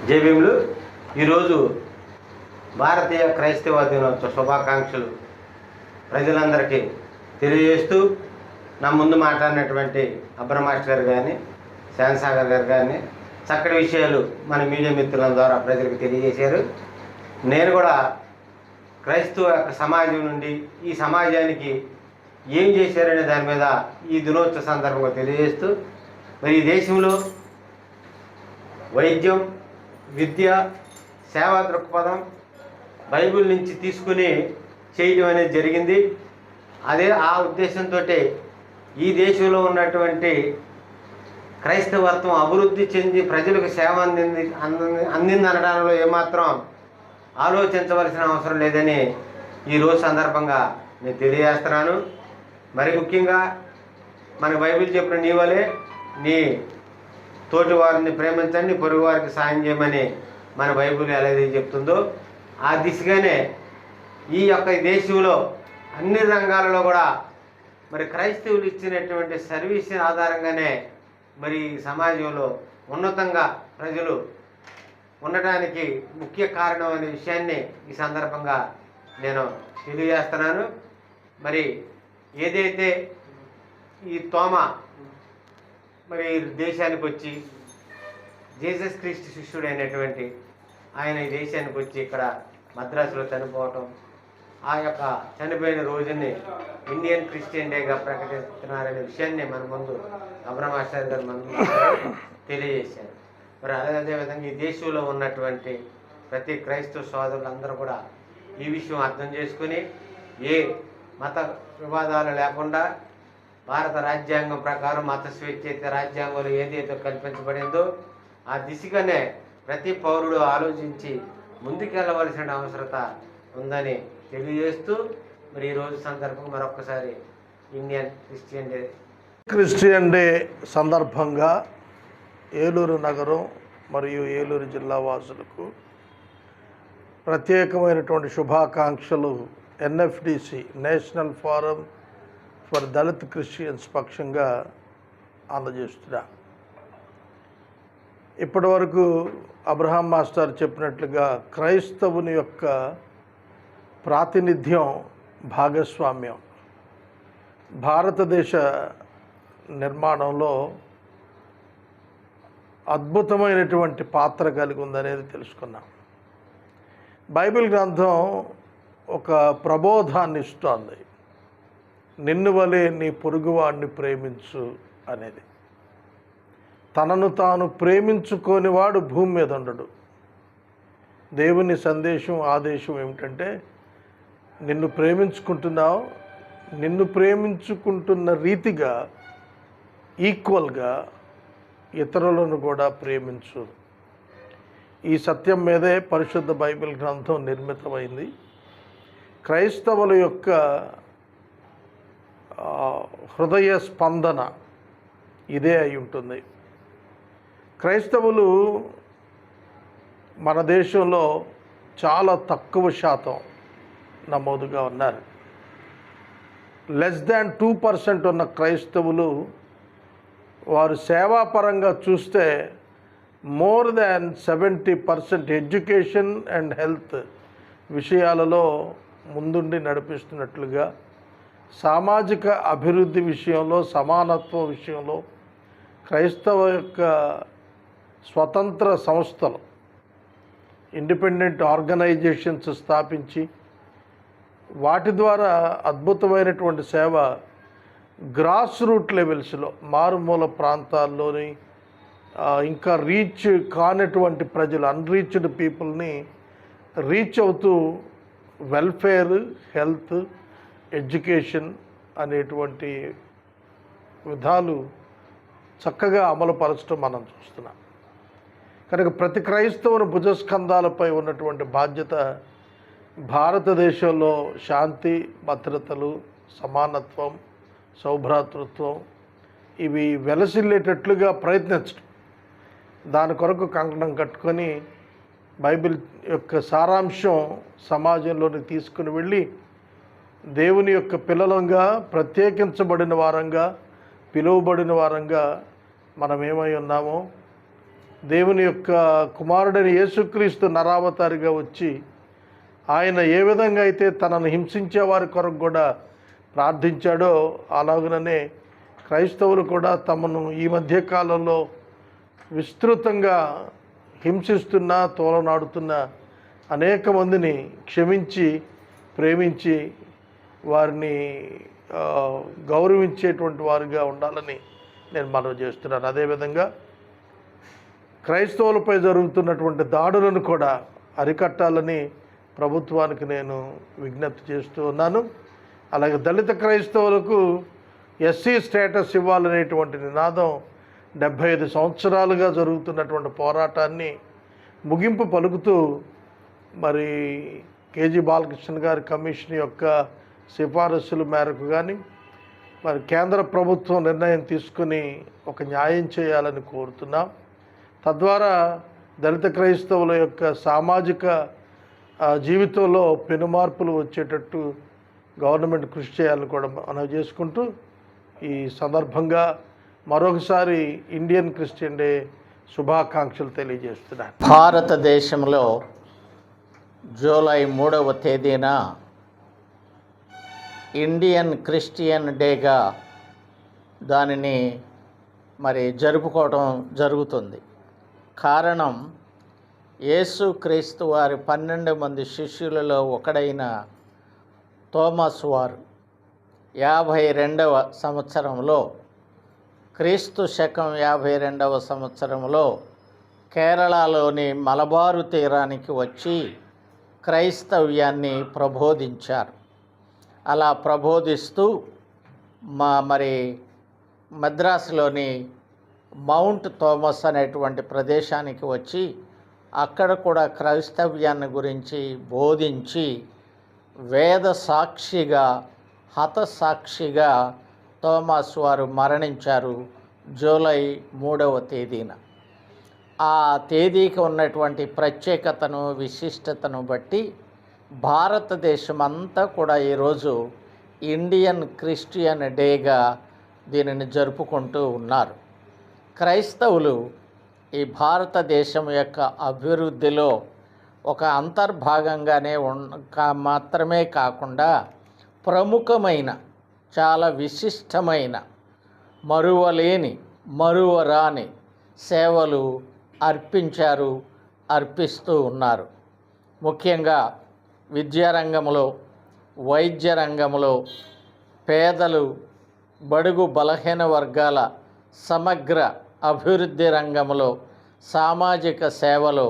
జేబీఎంలు ఈరోజు భారతీయ క్రైస్తవ దినోత్సవ శుభాకాంక్షలు ప్రజలందరికీ తెలియజేస్తూ నా ముందు మాట్లాడినటువంటి అబ్రహం మాస్టర్ గారు కానీ శాంతసాగర్ గారు కానీ చక్కటి విషయాలు మన మీడియా మిత్రుల ద్వారా ప్రజలకు తెలియజేశారు. నేను కూడా క్రైస్తవ సమాజం నుండి ఈ సమాజానికి ఏం చేశారనే దాని మీద ఈ దినోత్సవ సందర్భంగా తెలియజేస్తూ, మరి ఈ దేశంలో వైద్యం, విద్య, సేవా దృక్పథం బైబిల్ నుంచి తీసుకుని చేయడం అనేది జరిగింది. ఆ ఉద్దేశంతో ఈ దేశంలో ఉన్నటువంటి క్రైస్తవత్వం అభివృద్ధి చెంది ప్రజలకు సేవ అందిందనడంలో ఏమాత్రం ఆలోచించవలసిన అవసరం లేదని ఈరోజు సందర్భంగా నేను తెలియజేస్తున్నాను. మరి ముఖ్యంగా మన బైబిల్ చెప్పిన నీ వలే నీ తోటి వారిని ప్రేమించండి, పొరుగు వారికి సాయం చేయమని మన బైబిల్ ఎలాగైతే చెప్తుందో ఆ దిశగానే ఈ దేశంలో అన్ని రంగాలలో కూడా మరి క్రైస్తవులు ఇచ్చినటువంటి సర్వీస్ ఆధారంగానే మరి సమాజంలో ఉన్నతంగా ప్రజలు ఉండటానికి ముఖ్య కారణం అనే విషయాన్ని ఈ సందర్భంగా నేను తెలియజేస్తున్నాను. మరి ఏదైతే ఈ తోమ మరి దేశానికి వచ్చి జీసస్ క్రీస్తు శిష్యుడైనటువంటి ఆయన ఈ దేశానికి వచ్చి ఇక్కడ మద్రాసులో చనిపోవటం, ఆ చనిపోయిన రోజుని ఇండియన్ క్రిస్టియన్ డేగా ప్రకటిస్తున్నారనే విషయాన్ని మన ముందు అబ్రహం మాస్టర్ గారు మన ముందు తెలియజేశారు. మరి అదేవిధంగా ఈ దేశంలో ఉన్నటువంటి ప్రతి క్రైస్తవ సోదరులందరూ కూడా ఈ విషయం అర్థం చేసుకుని ఏ మత వివాదాలు లేకుండా భారత రాజ్యాంగం ప్రకారం మత స్వేచ్ఛ రాజ్యాంగంలో ఏదైతే కల్పించబడిందో ఆ దిశగానే ప్రతి పౌరుడు ఆలోచించి ముందుకెళ్ళవలసిన అవసరత ఉందని తెలియజేస్తూ, మరి ఈరోజు సందర్భంగా మరొకసారి ఇండియన్ క్రిస్టియన్ డే సందర్భంగా ఏలూరు నగరం మరియు ఏలూరు జిల్లా వాసులకు ప్రత్యేకమైనటువంటి శుభాకాంక్షలు NFDC national forum for Dalit Christians పక్షంగా అందజేస్తున్నా. ఇప్పటి వరకు అబ్రహాం మాస్టర్ చెప్పినట్లుగా క్రైస్తవుని యొక్క ప్రాతినిధ్యం, భాగస్వామ్యం భారతదేశ నిర్మాణంలో అద్భుతమైనటువంటి పాత్ర కలిగి ఉందనేది తెలుసుకున్నాం. బైబిల్ గ్రంథం ఒక ప్రబోధాన్ని ఇస్తోంది. నిన్ను వలె నీ పొరుగువాడిని ప్రేమించు అనేది. తనను తాను ప్రేమించుకోనివాడు భూమి మీద ఉండడు. దేవుని సందేశం, ఆదేశం ఏమిటంటే నిన్ను ప్రేమించుకుంటున్నావు, నిన్ను ప్రేమించుకుంటున్న రీతిగా ఈక్వల్గా ఇతరులను కూడా ప్రేమించు. ఈ సత్యం మీదే పరిశుద్ధ బైబిల్ గ్రంథం నిర్మితమైంది. క్రైస్తవుల యొక్క హృదయ స్పందన ఇదే అయి ఉంటుంది. క్రైస్తవులు మన దేశంలో చాలా తక్కువ శాతం నమోదుగా ఉన్నారు. లెస్ దాన్ 2% ఉన్న క్రైస్తవులు వారు సేవాపరంగా చూస్తే more than 70% education and health విషయాలలో ముందుండి నడిపిస్తున్నట్లుగా, సామాజిక అభివృద్ధి విషయంలో, సమానత్వం విషయంలో క్రైస్తవ యొక్క స్వతంత్ర సంస్థలు, ఇండిపెండెంట్ ఆర్గనైజేషన్స్ స్థాపించి వాటి ద్వారా అద్భుతమైనటువంటి సేవ గ్రాస్ రూట్ లెవెల్స్లో, మారుమూల ప్రాంతాల్లోని ఇంకా రీచ్ కానటువంటి ప్రజలు, అన్రీచ్డ్ పీపుల్ని రీచ్ అవుతూ వెల్ఫేర్, హెల్త్, ఎడ్యుకేషన్ అనేటువంటి విధాలు చక్కగా అమలుపరచడం మనం చూస్తున్నాం. కనుక ప్రతి క్రైస్తవుని భుజస్కంధాలపై ఉన్నటువంటి బాధ్యత భారతదేశంలో శాంతి, భద్రతలు, సమానత్వం, సౌభ్రాతృత్వం ఇవి వెలసిల్లేటట్లుగా ప్రయత్నించడం. దాని కొరకు కంకణం కట్టుకొని బైబిల్ యొక్క సారాంశం సమాజంలోకి తీసుకుని వెళ్ళి దేవుని యొక్క పిల్లలంగా, ప్రత్యేకించబడిన వారంగా, పిలువబడిన వారంగా మనం ఏమై ఉన్నామో దేవుని యొక్క కుమారుడైన యేసుక్రీస్తు నరావతారిగా వచ్చి ఆయన ఏ విధంగా అయితే తనను హింసించే వారి కొరకు కూడా ప్రార్థించాడో అలాగనే క్రైస్తవులు కూడా తమను ఈ మధ్య కాలంలో విస్తృతంగా హింసిస్తున్న తోలనాడుతున్న అనేక మందిని క్షమించి ప్రేమించి వారిని గౌరవించేటువంటి వారుగా ఉండాలని నేను మనవి చేస్తున్నాను. అదేవిధంగా క్రైస్తవులపై జరుగుతున్నటువంటి దాడులను కూడా అరికట్టాలని ప్రభుత్వానికి నేను విజ్ఞప్తి చేస్తూ ఉన్నాను. అలాగే దళిత క్రైస్తవులకు ఎస్సీ స్టేటస్ ఇవ్వాలనేటువంటి నినాదం 75 సంవత్సరాలుగా జరుగుతున్నటువంటి పోరాటాన్ని ముగింపు పలుకుతూ మరి కేజీ బాలకృష్ణ గారి కమిషన్ యొక్క సిఫారసుల మేరకు కానీ మరి కేంద్ర ప్రభుత్వం నిర్ణయం తీసుకుని ఒక న్యాయం చేయాలని కోరుతున్నాం. తద్వారా దళిత క్రైస్తవుల యొక్క సామాజిక జీవితంలో పెనుమార్పులు వచ్చేటట్టు గవర్నమెంట్ కృషి చేయాలని కూడా మనం చేసుకుంటూ ఈ సందర్భంగా మరొకసారి ఇండియన్ క్రిస్టియన్ డే శుభాకాంక్షలు తెలియజేస్తున్నాను. భారతదేశంలో జూలై 3వ తేదీన ఇండియన్ క్రిస్టియన్ డేగా దానిని మరి జరుపుకోవడం జరుగుతుంది. కారణం యేసుక్రీస్తు వారి 12 మంది శిష్యులలో ఒకడైన థోమస్ వారు 52వ సంవత్సరంలో క్రీస్తు శకం 52వ సంవత్సరంలో కేరళలోని మలబారు తీరానికి వచ్చి క్రైస్తవ్యాన్ని ప్రబోధించారు. అలా ప్రబోధిస్తూ మరి మద్రాసులోని మౌంట్ థామస్ అనేటువంటి ప్రదేశానికి వచ్చి అక్కడ కూడా క్రైస్తవ్యాన్ని గురించి బోధించి వేద సాక్షిగా హతసాక్షిగా థోమస్ వారు మరణించారు జూలై 3వ తేదీన. ఆ తేదీకి ఉన్నటువంటి ప్రత్యేకతను విశిష్టతను బట్టి భారతదేశం అంతా కూడా ఈరోజు ఇండియన్ క్రిస్టియన్ డేగా దీనిని జరుపుకుంటూ ఉన్నారు. క్రైస్తవులు ఈ భారతదేశం యొక్క అభివృద్ధిలో ఒక అంతర్భాగంగానే మాత్రమే కాకుండా ప్రముఖమైన చాలా విశిష్టమైన మరువలేని మరువరాని సేవలు అర్పించారు, అర్పిస్తూ ఉన్నారు. ముఖ్యంగా విద్యారంగంలో, వైద్య రంగంలో, పేదలు, బడుగు బలహీన వర్గాల సమగ్ర అభివృద్ధి రంగంలో, సామాజిక సేవలో,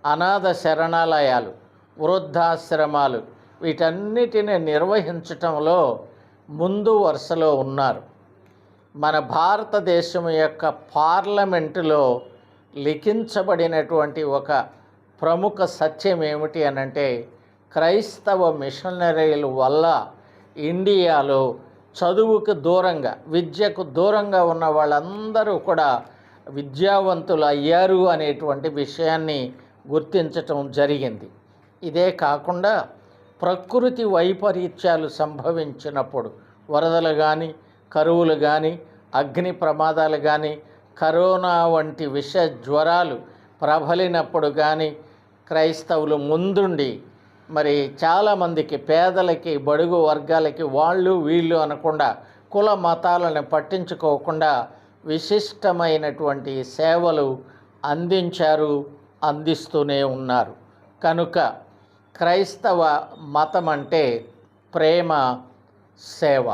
అనాథ శరణాలయాలు, వృద్ధాశ్రమాలు వీటన్నిటిని నిర్వహించటంలో ముందు వరుసలో ఉన్నారు. మన భారతదేశం యొక్క పార్లమెంటులో లిఖించబడినటువంటి ఒక ప్రముఖ సత్యం ఏమిటి అనంటే క్రైస్తవ మిషనరీల వల్ల ఇండియాలో చదువుకు దూరంగా, విద్యకు దూరంగా ఉన్న వాళ్ళందరూ కూడా విద్యావంతులు అయ్యారు అనేటువంటి విషయాన్ని గుర్తించటం జరిగింది. ఇదే కాకుండా ప్రకృతి వైపరీత్యాలు సంభవించినప్పుడు వరదలు కానీ, కరువులు కానీ, అగ్ని ప్రమాదాలు కానీ, కరోనా వంటి విష జ్వరాలు ప్రబలినప్పుడు కానీ క్రైస్తవులు ముందుండి మరి చాలామందికి, పేదలకి, బడుగు వర్గాలకి, వాళ్ళు వీళ్ళు అనకుండా కుల మతాలను పట్టించుకోకుండా విశిష్టమైనటువంటి సేవలు అందించారు, అందిస్తూనే ఉన్నారు. కనుక క్రైస్తవ మతం అంటే ప్రేమ, సేవ.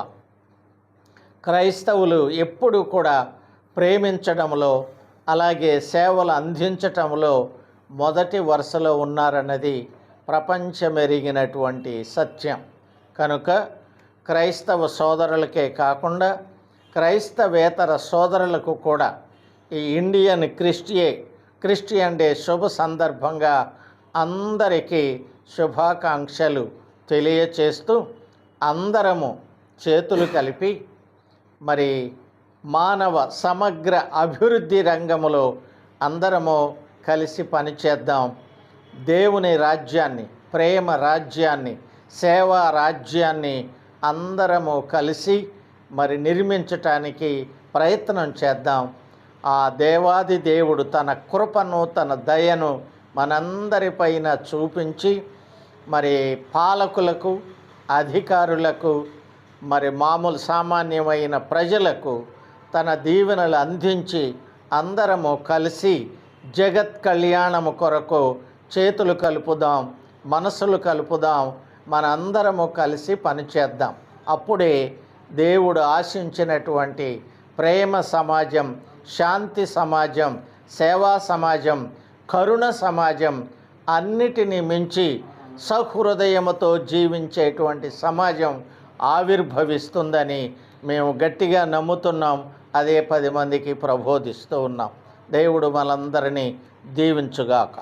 క్రైస్తవులు ఎప్పుడు కూడా ప్రేమించడంలో, అలాగే సేవలు అందించటంలో మొదటి వరుసలో ఉన్నారన్నది ప్రపంచమెరిగినటువంటి సత్యం. కనుక క్రైస్తవ సోదరులకే కాకుండా క్రైస్తవేతర సోదరులకు కూడా ఈ ఇండియన్ క్రిస్టియన్ డే శుభ సందర్భంగా అందరికీ శుభాకాంక్షలు తెలియచేస్తూ అందరము చేతులు కలిపి మరి మానవ సమగ్ర అభివృద్ధి రంగంలో అందరము కలిసి పనిచేద్దాం. దేవుని రాజ్యాన్ని, ప్రేమ రాజ్యాన్ని, సేవా రాజ్యాన్ని అందరము కలిసి మరి నిర్మించటానికి ప్రయత్నం చేద్దాం. ఆ దేవాది దేవుడు తన కృపను తన దయను మనందరిపైన చూపించి మరి పాలకులకు అధికారులకు మరి మామూలు సామాన్యమైన ప్రజలకు తన దీవెనలు అందించి అందరము కలిసి జగత్ కళ్యాణము కొరకు చేతులు కలుపుదాం, మనసులు కలుపుదాం, మనందరము కలిసి పనిచేద్దాం. అప్పుడే దేవుడు ఆశించినటువంటి ప్రేమ సమాజం, శాంతి సమాజం, సేవా సమాజం, కరుణ సమాజం, అన్నిటినీ మించి సహృదయముతో జీవించేటువంటి సమాజం ఆవిర్భవిస్తుందని మేము గట్టిగా నమ్ముతున్నాం. అదే 10 మందికి ప్రబోధిస్తూ ఉన్నాం. దేవుడు మనందరినీ దీవించుగాక.